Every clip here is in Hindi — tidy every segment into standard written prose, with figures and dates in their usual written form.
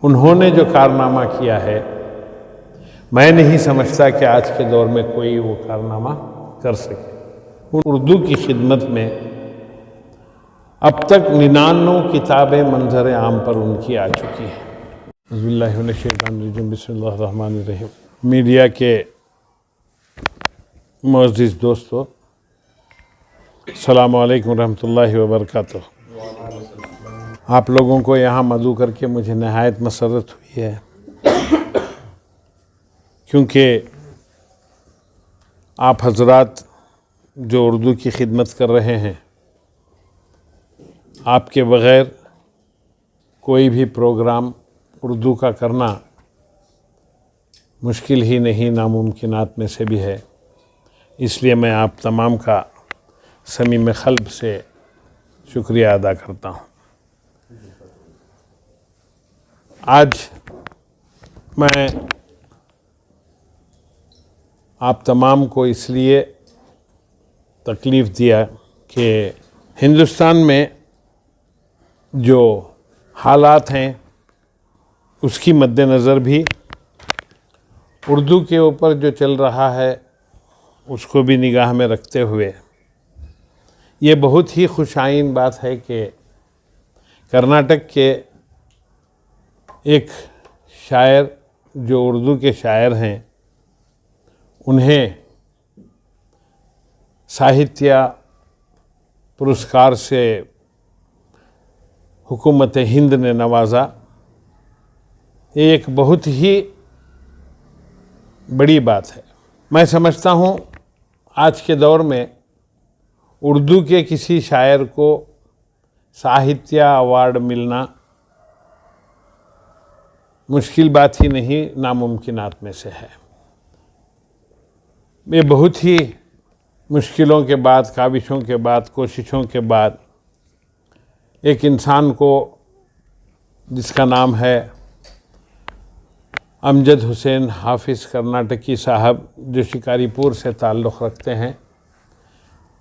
उन्होंने जो कारनामा किया है, मैं नहीं समझता कि आज के दौर में कोई वो कारनामा कर सके। उर्दू की खिदमत में अब तक 99 किताबें मंजर आम पर उनकी आ चुकी हैं। बिस्मिल्लाहिर्रहमानिर्रहीम। मीडिया के मुअज़्ज़िज़ दोस्तों, अस्सलामु अलैकुम रहमतुल्लाहि व बरकातुहू। आप लोगों को यहाँ मदऊ करके मुझे नहायत मसरत हुई है, क्योंकि आप हजरात जो उर्दू की खिदमत कर रहे हैं, आपके बग़ैर कोई भी प्रोग्राम उर्दू का करना मुश्किल ही नहीं, नामुमकिनात में से भी है। इसलिए मैं आप तमाम का समीम क़ल्ब से शुक्रिया अदा करता हूँ। आज मैं आप तमाम को इसलिए तकलीफ़ दिया कि हिंदुस्तान में जो हालात हैं उसकी मद्देनज़र भी उर्दू के ऊपर जो चल रहा है उसको भी निगाह में रखते हुए ये बहुत ही खुशाइन बात है कि कर्नाटक के एक शायर जो उर्दू के शायर हैं, उन्हें साहित्य पुरस्कार से हुकूमत हिंद ने नवाजा। ये एक बहुत ही बड़ी बात है। मैं समझता हूँ आज के दौर में उर्दू के किसी शायर को साहित्य अवार्ड मिलना मुश्किल बात ही नहीं, नामुमकिनात में से है। ये बहुत ही मुश्किलों के बाद, काविशों के बाद, कोशिशों के बाद एक इंसान को जिसका नाम है अमजद हुसैन हाफिज़ कर्नाटकी साहब, जो शिकारीपुर से ताल्लुक़ रखते हैं,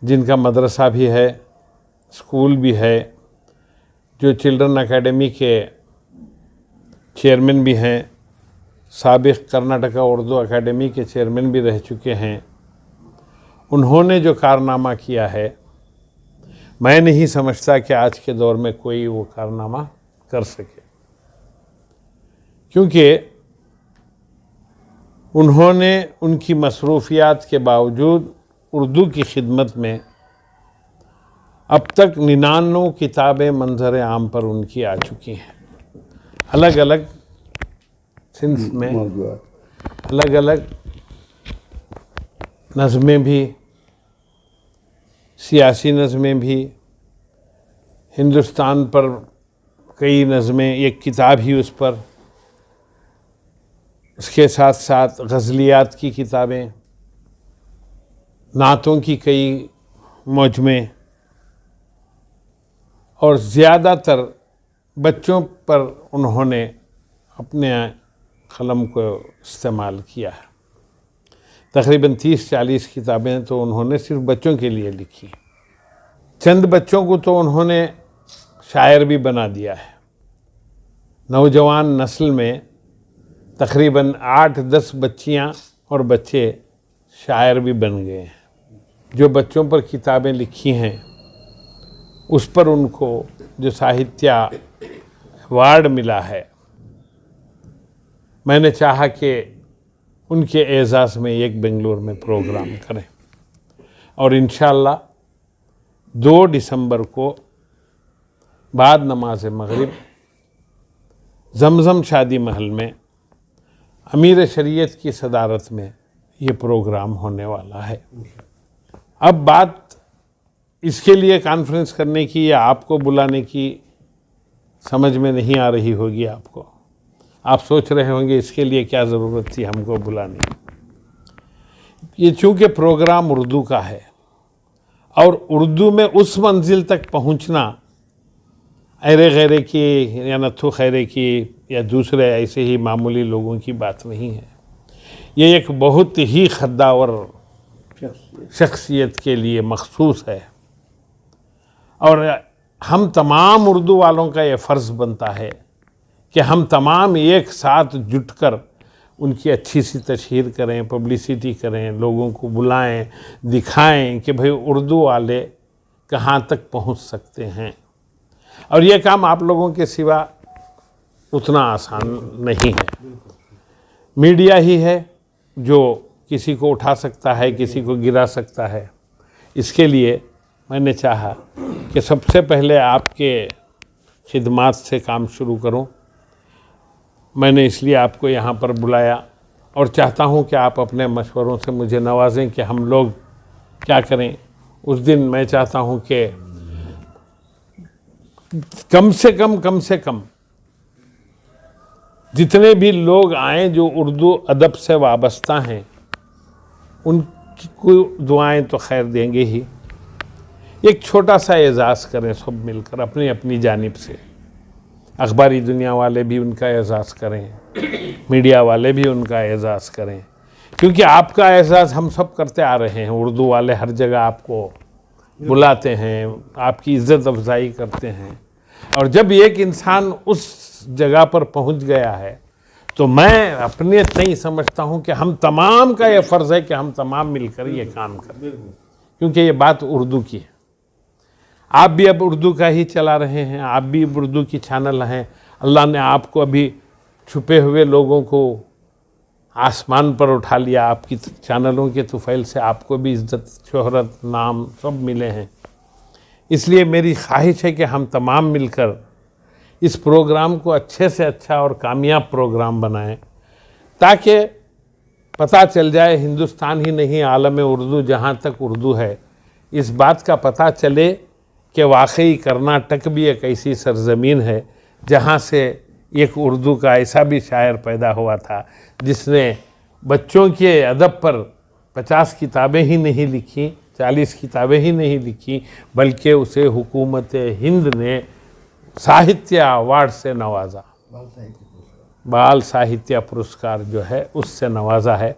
जिनका मदरसा भी है, स्कूल भी है, जो चिल्ड्रन एकेडमी के चेयरमैन भी हैं, साबिक़ कर्नाटका उर्दू एकेडमी के चेयरमैन भी रह चुके हैं। उन्होंने जो कारनामा किया है, मैं नहीं समझता कि आज के दौर में कोई वो कारनामा कर सके, क्योंकि उन्होंने उनकी मसरूफ़ियात के बावजूद उर्दू की खिदमत में अब तक 99 किताबें मंजर आम पर उनकी आ चुकी हैं। अलग अलग सिंस में अलग अलग नज़में भी, सियासी नज़में भी, हिंदुस्तान पर कई नज़में, एक किताब ही उस पर, उसके साथ साथ गज़लियात की किताबें, नातों की कई मौजमे, और ज़्यादातर बच्चों पर उन्होंने अपने कलम को इस्तेमाल किया है। तकरीबन 30-40 किताबें तो उन्होंने सिर्फ बच्चों के लिए लिखी। चंद बच्चों को तो उन्होंने शायर भी बना दिया है। नौजवान नस्ल में तकरीबन 8-10 बच्चियां और बच्चे शायर भी बन गए हैं। जो बच्चों पर किताबें लिखी हैं उस पर उनको जो साहित्य अवार्ड मिला है, मैंने चाहा कि उनके एज़ाज़ में एक बेंगलुरु में प्रोग्राम करें, और इंशाअल्लाह 2 दिसंबर को बाद नमाज मगरिब जमज़म शादी महल में अमीर शरीयत की सदारत में ये प्रोग्राम होने वाला है। अब बात इसके लिए कॉन्फ्रेंस करने की या आपको बुलाने की समझ में नहीं आ रही होगी आपको। आप सोच रहे होंगे इसके लिए क्या ज़रूरत थी हमको बुलाने की। ये चूँकि प्रोग्राम उर्दू का है और उर्दू में उस मंजिल तक पहुँचना अरे गैरे की या नथु खैरे की या दूसरे ऐसे ही मामूली लोगों की बात नहीं है। ये एक बहुत ही खद्दावर शख्सियत के लिए मखसूस है, और हम तमाम उर्दू वालों का ये फ़र्ज़ बनता है कि हम तमाम एक साथ जुटकर उनकी अच्छी सी तशहीर करें, पब्लिसिटी करें, लोगों को बुलाएं, दिखाएं कि भाई उर्दू वाले कहाँ तक पहुँच सकते हैं। और ये काम आप लोगों के सिवा उतना आसान नहीं है। मीडिया ही है जो किसी को उठा सकता है, किसी को गिरा सकता है। इसके लिए मैंने चाहा कि सबसे पहले आपके खिदमात से काम शुरू करूं। मैंने इसलिए आपको यहाँ पर बुलाया और चाहता हूँ कि आप अपने मशवरों से मुझे नवाजें कि हम लोग क्या करें। उस दिन मैं चाहता हूँ कि कम से कम जितने भी लोग आए जो उर्दू अदब से वाबस्ता हैं, उनकी को दुआएं तो खैर देंगे ही। एक छोटा सा एजाज़ करें सब मिलकर अपनी अपनी जानिब से। अखबारी दुनिया वाले भी उनका एजाज़ करें, मीडिया वाले भी उनका एजाज़ करें, क्योंकि आपका एजाज़ हम सब करते आ रहे हैं। उर्दू वाले हर जगह आपको बुलाते हैं, आपकी इज़्ज़त अफजाई करते हैं। और जब एक इंसान उस जगह पर पहुंच गया है तो मैं अपने तय समझता हूं कि हम तमाम का ये फ़र्ज़ है कि हम तमाम मिलकर ये काम करें, क्योंकि ये बात उर्दू की है। आप भी अब उर्दू का ही चला रहे हैं, आप भी उर्दू की चैनल हैं। अल्लाह ने आपको अभी छुपे हुए लोगों को आसमान पर उठा लिया। आपकी चैनलों के तुफ़ैल से आपको भी इज़्ज़त, शोहरत, नाम सब मिले हैं। इसलिए मेरी ख्वाहिश है कि हम तमाम मिलकर इस प्रोग्राम को अच्छे से अच्छा और कामयाब प्रोग्राम बनाएं, ताकि पता चल जाए हिंदुस्तान ही नहीं आलम उर्दू जहाँ तक उर्दू है, इस बात का पता चले कि वाकई कर्नाटक भी एक ऐसी सरज़मीन है जहाँ से एक उर्दू का ऐसा भी शायर पैदा हुआ था जिसने बच्चों के अदब पर 50 किताबें ही नहीं लिखी, 40 किताबें ही नहीं लिखी, बल्कि उसे हुकूमत हिंद ने साहित्य अवार्ड से नवाजा, बाल साहित्य पुरस्कार जो है उससे नवाजा है।